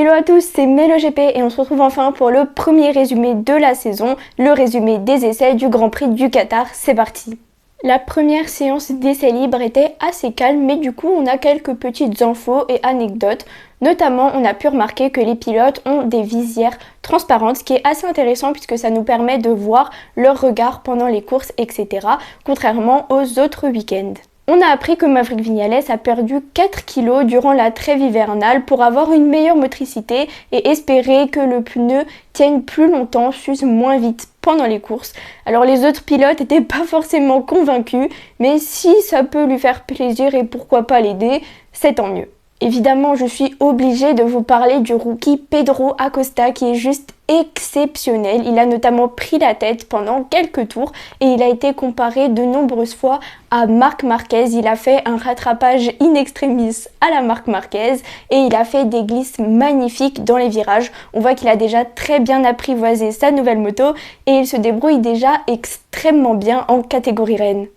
Hello à tous, c'est MeloGP et on se retrouve enfin pour le premier résumé de la saison, le résumé des essais du Grand Prix du Qatar, c'est parti. La première séance d'essais libres était assez calme, mais du coup on a quelques petites infos et anecdotes. Notamment, on a pu remarquer que les pilotes ont des visières transparentes, ce qui est assez intéressant puisque ça nous permet de voir leur regard pendant les courses, etc. Contrairement aux autres week-ends. On a appris que Maverick Viñales a perdu 4 kg durant la trêve hivernale pour avoir une meilleure motricité et espérer que le pneu tienne plus longtemps, s'use moins vite pendant les courses. Alors les autres pilotes n'étaient pas forcément convaincus, mais si ça peut lui faire plaisir et pourquoi pas l'aider, c'est tant mieux. Évidemment, je suis obligée de vous parler du rookie Pedro Acosta qui est juste exceptionnel. Il a notamment pris la tête pendant quelques tours et il a été comparé de nombreuses fois à Marc Marquez. Il a fait un rattrapage in extremis à la Marc Marquez et il a fait des glisses magnifiques dans les virages. On voit qu'il a déjà très bien apprivoisé sa nouvelle moto et il se débrouille déjà extrêmement bien en catégorie reine.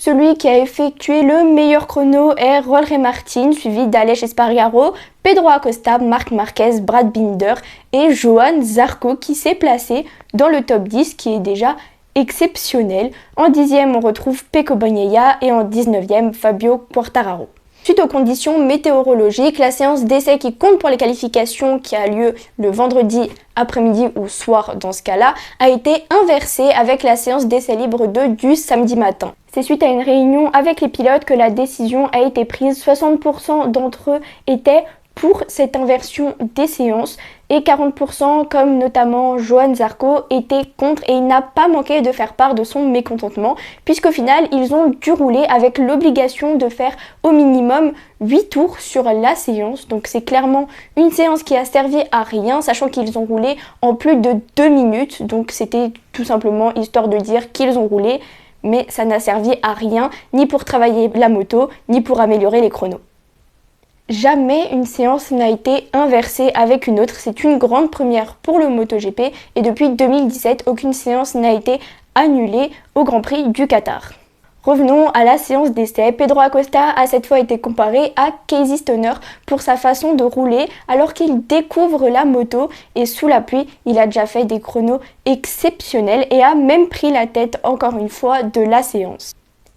Celui qui a effectué le meilleur chrono est Jorge Martin, suivi d'Aleix Espargaro, Pedro Acosta, Marc Marquez, Brad Binder et Johan Zarco qui s'est placé dans le top 10 qui est déjà exceptionnel. En 10e, on retrouve Pecco Bagnaia et en 19e, Fabio Quartararo. Suite aux conditions météorologiques, la séance d'essai qui compte pour les qualifications qui a lieu le vendredi après-midi ou soir dans ce cas-là, a été inversée avec la séance d'essai libre du samedi matin. C'est suite à une réunion avec les pilotes que la décision a été prise. 60% d'entre eux étaient pour cette inversion des séances et 40% comme notamment Johan Zarco étaient contre et il n'a pas manqué de faire part de son mécontentement puisqu'au final ils ont dû rouler avec l'obligation de faire au minimum 8 tours sur la séance. Donc c'est clairement une séance qui a servi à rien sachant qu'ils ont roulé en plus de 2 minutes. Donc c'était tout simplement histoire de dire qu'ils ont roulé mais ça n'a servi à rien ni pour travailler la moto ni pour améliorer les chronos. Jamais une séance n'a été inversée avec une autre, c'est une grande première pour le MotoGP et depuis 2017, aucune séance n'a été annulée au Grand Prix du Qatar. Revenons à la séance d'essai. Pedro Acosta a cette fois été comparé à Casey Stoner pour sa façon de rouler alors qu'il découvre la moto et sous la pluie, il a déjà fait des chronos exceptionnels et a même pris la tête encore une fois de la séance.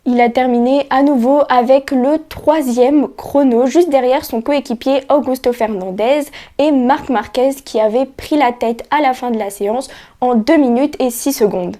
Il a terminé à nouveau avec le 3e chrono, juste derrière son coéquipier Augusto Fernandez et Marc Marquez qui avait pris la tête à la fin de la séance en 2 minutes et 6 secondes.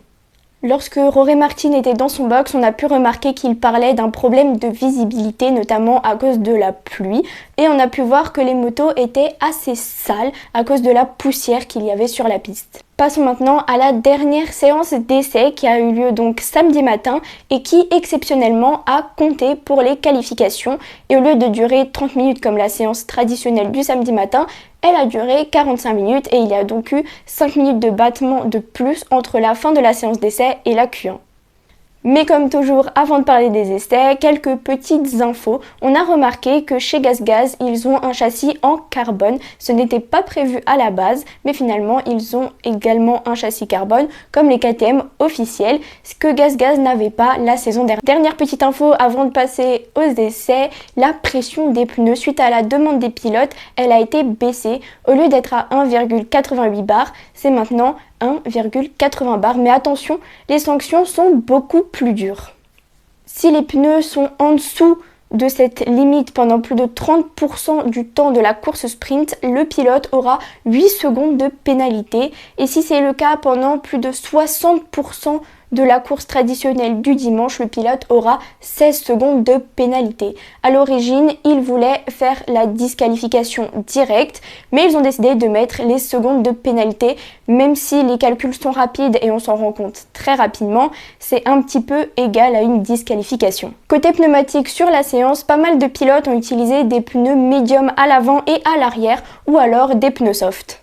Lorsque Jorge Martin était dans son box, on a pu remarquer qu'il parlait d'un problème de visibilité, notamment à cause de la pluie. Et on a pu voir que les motos étaient assez sales à cause de la poussière qu'il y avait sur la piste. Passons maintenant à la dernière séance d'essai qui a eu lieu donc samedi matin et qui exceptionnellement a compté pour les qualifications. Et au lieu de durer 30 minutes comme la séance traditionnelle du samedi matin, elle a duré 45 minutes et il y a donc eu 5 minutes de battement de plus entre la fin de la séance d'essai et la Q1. Mais comme toujours, avant de parler des essais, quelques petites infos. On a remarqué que chez GasGas, ils ont un châssis en carbone. Ce n'était pas prévu à la base, mais finalement, ils ont également un châssis carbone, comme les KTM officiels, ce que GasGas n'avait pas la saison dernière. Dernière petite info avant de passer aux essais, la pression des pneus, suite à la demande des pilotes, elle a été baissée. Au lieu d'être à 1,88 bar, c'est maintenant 1,80 bar, mais attention, les sanctions sont beaucoup plus dures. Si les pneus sont en dessous de cette limite pendant plus de 30% du temps de la course sprint, le pilote aura 8 secondes de pénalité. Et si c'est le cas pendant plus de 60% de la course traditionnelle du dimanche, le pilote aura 16 secondes de pénalité. À l'origine, ils voulaient faire la disqualification directe, mais ils ont décidé de mettre les secondes de pénalité, même si les calculs sont rapides et on s'en rend compte très rapidement, c'est un petit peu égal à une disqualification. Côté pneumatique sur la séance, pas mal de pilotes ont utilisé des pneus médium à l'avant et à l'arrière, ou alors des pneus soft.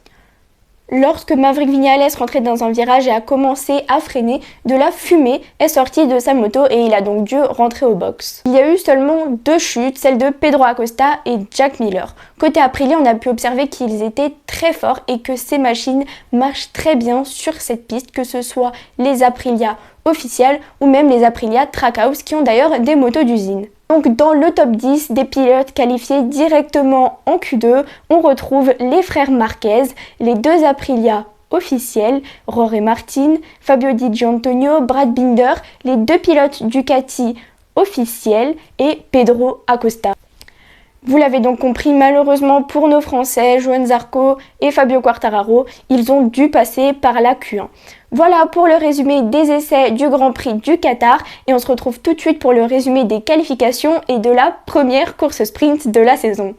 Lorsque Maverick Viñales rentrait dans un virage et a commencé à freiner, de la fumée est sortie de sa moto et il a donc dû rentrer au box. Il y a eu seulement 2 chutes, celle de Pedro Acosta et Jack Miller. Côté Aprilia, on a pu observer qu'ils étaient très forts et que ces machines marchent très bien sur cette piste, que ce soit les Aprilia officielles ou même les Aprilia Trackhouse qui ont d'ailleurs des motos d'usine. Donc dans le top 10 des pilotes qualifiés directement en Q2, on retrouve les frères Marquez, les deux Aprilia officiels, Jorge Martin, Fabio Di Gianantonio, Brad Binder, les deux pilotes Ducati officiels et Pedro Acosta. Vous l'avez donc compris, malheureusement pour nos Français, Johann Zarco et Fabio Quartararo, ils ont dû passer par la Q1. Voilà pour le résumé des essais du Grand Prix du Qatar et on se retrouve tout de suite pour le résumé des qualifications et de la première course sprint de la saison.